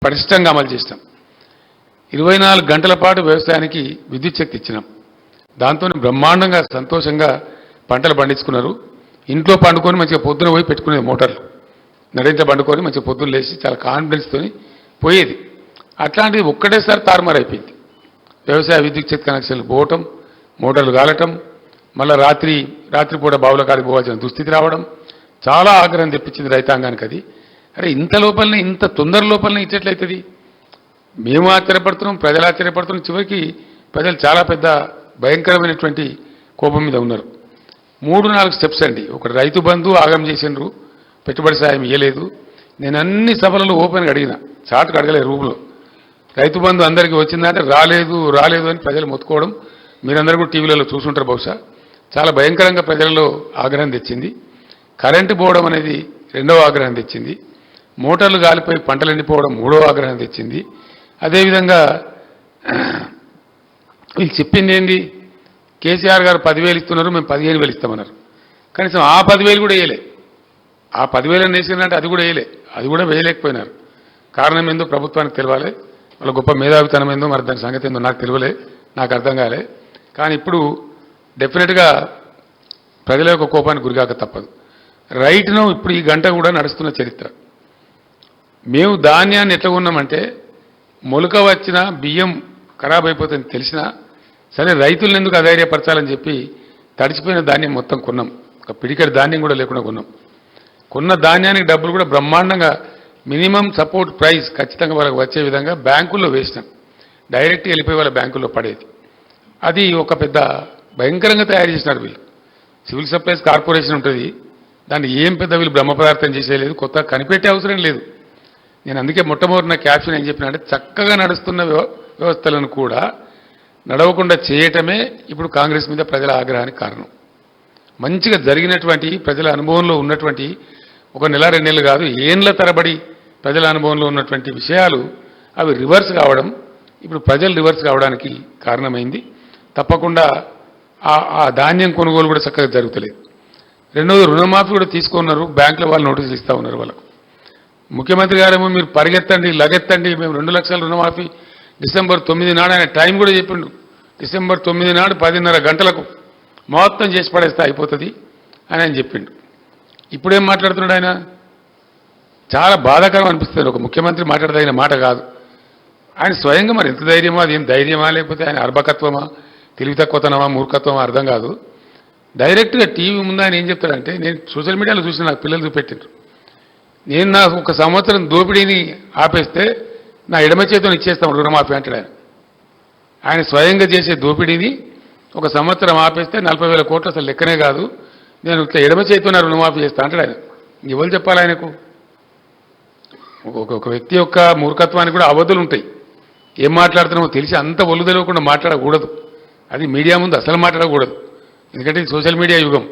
పటిష్టంగా అమలు చేసినాం. 24 గంటల పాటు వ్యవసాయానికి విద్యుత్ శక్తి ఇచ్చినాం. దాంతో బ్రహ్మాండంగా సంతోషంగా పంటలు పండించుకున్నారు. ఇంట్లో పండుకొని మంచిగా పొద్దున పోయి పెట్టుకునేది మోటార్లు నరేంద్ర పండుకొని మంచిగా పొద్దున్న లేచి చాలా కాన్ఫిడెన్స్తో పోయేది. అట్లాంటిది ఒక్కటేసారి తారుమారైపోయింది. వ్యవసాయ విద్యుత్ శక్తి కనెక్షన్లు పోవటం, మోటార్లు కాలటం, మళ్ళీ రాత్రిపూట బావుల కాడికి పోవాల్సిన దుస్థితి రావడం చాలా ఆగ్రహం తెప్పించింది రైతాంగానికి. అది అరే ఇంత లోపలనే ఇంత తొందర లోపలనే ఇచ్చేట్లయితుంది. మేము ఆశ్చర్యపడుతున్నాం, ప్రజలు ఆశ్చర్యపడుతున్నాం. చివరికి ప్రజలు చాలా పెద్ద భయంకరమైనటువంటి కోపం మీద ఉన్నారు. 3-4 స్టెప్స్ అండి. ఒకటి రైతు బంధు ఆగం చేసిండ్రు, పెట్టుబడి సాయం ఇవ్వలేదు. నేను అన్ని సభలలో ఓపెన్గా అడిగిన, చాటుకు అడగలేదు రూపులో. రైతు బంధు అందరికీ వచ్చిందంటే రాలేదు అని ప్రజలు మొత్తుకోవడం మీరందరూ కూడా టీవీలలో చూసుంటారు బహుశా. చాలా భయంకరంగా ప్రజలలో ఆగ్రహం తెచ్చింది. కరెంటు పోవడం అనేది రెండవ ఆగ్రహం తెచ్చింది. మోటార్లు గాలిపోయి పంటలు ఎండిపోవడం మూడవ ఆగ్రహం తెచ్చింది. అదేవిధంగా వీళ్ళు చెప్పింది ఏంది, కేసీఆర్ గారు 10,000 ఇస్తున్నారు, మేము 15,000 ఇస్తామన్నారు. కనీసం ఆ 10,000 కూడా వేయలే. ఆ 10,000 వేసిందంటే అది కూడా వేయలే, అది కూడా వేయలేకపోయినారు. కారణం ఏందో ప్రభుత్వానికి తెలియాలి, వాళ్ళ గొప్ప మేధావితనం ఏందో మరి దాని సంగతి ఏందో నాకు తెలియలే, నాకు అర్థం కాలే. కానీ ఇప్పుడు డెఫినెట్గా ప్రజల యొక్క కోపానికి గురికాక తప్పదు. రైట్ను ఇప్పుడు ఈ గంట కూడా నడుస్తున్న చరిత్ర. మేము ధాన్యాన్ని ఎట్లా ఉన్నామంటే మొలక వచ్చిన బియ్యం ఖరాబ్ అయిపోతుంది తెలిసినా సరే రైతులను ఎందుకు అధైర్యపరచాలని చెప్పి తడిచిపోయిన ధాన్యం మొత్తం కొన్నాం. ఒక పిడికెడు ధాన్యం కూడా లేకుండా కొన్నాం. కొన్న ధాన్యానికి డబ్బులు కూడా బ్రహ్మాండంగా మినిమం సపోర్ట్ ప్రైస్ ఖచ్చితంగా వాళ్ళకి వచ్చే విధంగా బ్యాంకుల్లో వేసినాం. డైరెక్ట్ వెళ్ళిపోయి వాళ్ళ బ్యాంకుల్లో పడేది. అది ఒక పెద్ద భయంకరంగా తయారు చేసినారు వీళ్ళు. సివిల్ సప్లైస్ కార్పొరేషన్ ఉంటుంది, దాన్ని ఏం పెద్ద వీళ్ళు బ్రహ్మ పదార్థం చేసేయలేదు, కొత్త కనిపెట్టే అవసరం లేదు. నేను అందుకే మొట్టమొదటి నా క్యాప్షన్ ఏం చెప్పినా అంటే చక్కగా నడుస్తున్న వ్యవస్థలను కూడా నడవకుండా చేయటమే ఇప్పుడు కాంగ్రెస్ మీద ప్రజల ఆగ్రహానికి కారణం. మంచిగా జరిగినటువంటి ప్రజల అనుభవంలో ఉన్నటువంటి ఒక నెల 2 నెలలు కాదు, ఏండ్ల తరబడి ప్రజల అనుభవంలో ఉన్నటువంటి విషయాలు అవి రివర్స్ కావడం, ఇప్పుడు ప్రజలు రివర్స్ కావడానికి కారణమైంది. తప్పకుండా ఆ ధాన్యం కొనుగోలు కూడా చక్కగా జరుగుతలేదు. రెండోది రుణమాఫీ కూడా తీసుకున్నారు, బ్యాంకుల వాళ్ళు నోటీసులు ఇస్తూ ఉన్నారు వాళ్ళకు. ముఖ్యమంత్రి గారేమో మీరు పరిగెత్తండి లగెత్తండి, మేము 2 లక్షల రుణమాఫీ డిసెంబర్ 9 నాడు ఆయన టైం కూడా చెప్పిండు. డిసెంబర్ 9 నాడు 10:30 గంటలకు మొత్తం చేసి పడేస్తే అయిపోతుంది అని ఆయన చెప్పిండు. ఇప్పుడేం మాట్లాడుతున్నాడు ఆయన? చాలా బాధాకరం అనిపిస్తుంది. ఒక ముఖ్యమంత్రి మాట్లాడదగిన మాట కాదు. ఆయన స్వయంగా మరి ఎంత ధైర్యమా, అది ఏం ధైర్యమా లేకపోతే ఆయన అర్భకత్వమా, తెలివి తక్కువతనమా, మూర్ఖత్వమా అర్థం కాదు. డైరెక్ట్గా టీవీ ముందు ఆయన ఏం చెప్తాడంటే, నేను సోషల్ మీడియాలో చూసిన నాకు పిల్లలు చూపెట్టారు, నేను నా 1 సంవత్సరం దోపిడీని ఆపేస్తే నా ఎడమ చేతిని ఇచ్చేస్తాం రుణమాఫీ అంటాడు ఆయన. ఆయన స్వయంగా చేసే దోపిడీని 1 సంవత్సరం ఆపేస్తే 40,000 కోట్లు అసలు లెక్కనే కాదు, నేను ఇట్లా ఎడమ చేతితో నా రుణమాఫీ చేస్తా అంటాడు ఆయన. ఎవరు చెప్పాలి ఆయనకు? ఒక వ్యక్తి యొక్క మూర్ఖత్వానికి కూడా అవధులు ఉంటాయి. ఏం మాట్లాడుతున్నామో తెలిసి అంత ఒళ్ళు తెలియకుండా మాట్లాడకూడదు. అది మీడియా ముందు అసలు మాట్లాడకూడదు. ఎందుకంటే ఇది సోషల్ మీడియా యుగం.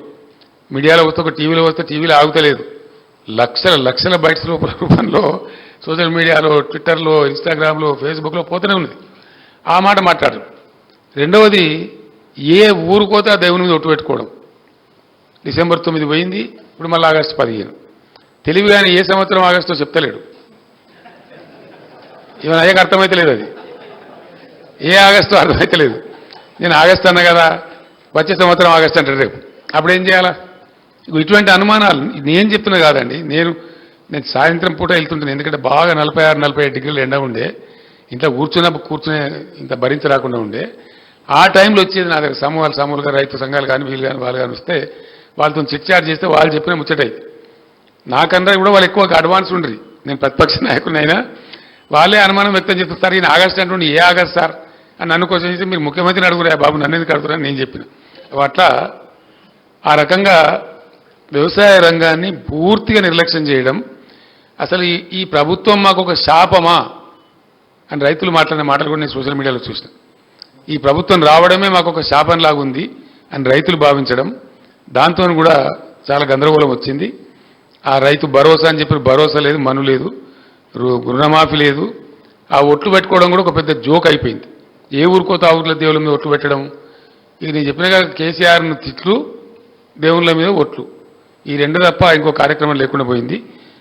మీడియాలో వస్తే ఒక టీవీలో వస్తే టీవీలో ఆగుతలేదు, లక్షల బైట్స్ రూపంలో సోషల్ మీడియాలో, ట్విట్టర్లో, ఇన్స్టాగ్రామ్లో, ఫేస్బుక్లో పోతూనే ఉన్నది. ఆ మాట మాట్లాడరు. రెండవది, ఏ ఊరుకోతే ఆ దేవుని మీద ఒట్టు పెట్టుకోవడం. డిసెంబర్ 9 పోయింది, ఇప్పుడు మళ్ళీ ఆగస్టు 15. తెలివిగానే ఏ సంవత్సరం ఆగస్టో చెప్తలేడు. ఈవెన్ అయ్యాక అర్థమైతలేదు, అది ఏ ఆగస్టు అర్థమైతలేదు. నేను ఆగస్టు అన్నా కదా, వచ్చే సంవత్సరం ఆగస్టు అంటారు రేపు. అప్పుడేం చేయాలా? ఇటువంటి అనుమానాలు నేను చెప్తున్నా కాదండి. నేను సాయంత్రం పూట వెళ్తుంటాను, ఎందుకంటే బాగా 46-47 డిగ్రీలు ఎండ ఉండే, ఇంట్లో కూర్చునే ఇంత భరించరాకుండా ఉండే. ఆ టైంలో వచ్చేది నా దగ్గర సమూహాలుగా రైతు సంఘాలు కానీ వీళ్ళు కానీ వాళ్ళు కానీ వస్తే వాళ్ళతో చిట్చాట్ చేస్తే వాళ్ళు చెప్పిన ముచ్చటైతే నాకన్నా కూడా వాళ్ళు ఎక్కువ అడ్వాన్స్ ఉండరు. నేను ప్రతిపక్ష నాయకుడినైనా వాళ్ళే అనుమానం వ్యక్తం చేస్తారు, సార్ ఈయన ఆగస్టు అంటుండే, ఏ ఆగస్ట్ సార్ అని నన్ను క్వశ్చన్ చేస్తే మీరు ముఖ్యమంత్రిని అడుగురా బాబు, నన్ను ఎందుకు అడుగుతారని నేను చెప్పిన. అట్లా ఆ రకంగా వ్యవసాయ రంగాన్ని పూర్తిగా నిర్లక్ష్యం చేయడం. అసలు ఈ ప్రభుత్వం మాకు ఒక శాపమా అని రైతులు మాట్లాడిన మాటలు కూడా నేను సోషల్ మీడియాలో చూసిన. ఈ ప్రభుత్వం రావడమే మాకు ఒక శాపంలాగా ఉంది అని రైతులు భావించడం, దాంతో కూడా చాలా గందరగోళం వచ్చింది. ఆ రైతు భరోసా అని చెప్పి భరోసా లేదు, మను లేదు, రుణమాఫీ లేదు. ఆ ఒట్లు పెట్టుకోవడం కూడా ఒక పెద్ద జోక్ అయిపోయింది. ఏ ఊరుకో తాగుట్ల దేవుళ్ళ మీద ఒట్లు పెట్టడం. ఇక నేను చెప్పిన కదా, కేసీఆర్ను తిట్లు, దేవుళ్ళ మీద ఒట్లు, ఈ 2 తప్ప ఇంకో కార్యక్రమం లేకుండా పోయింది.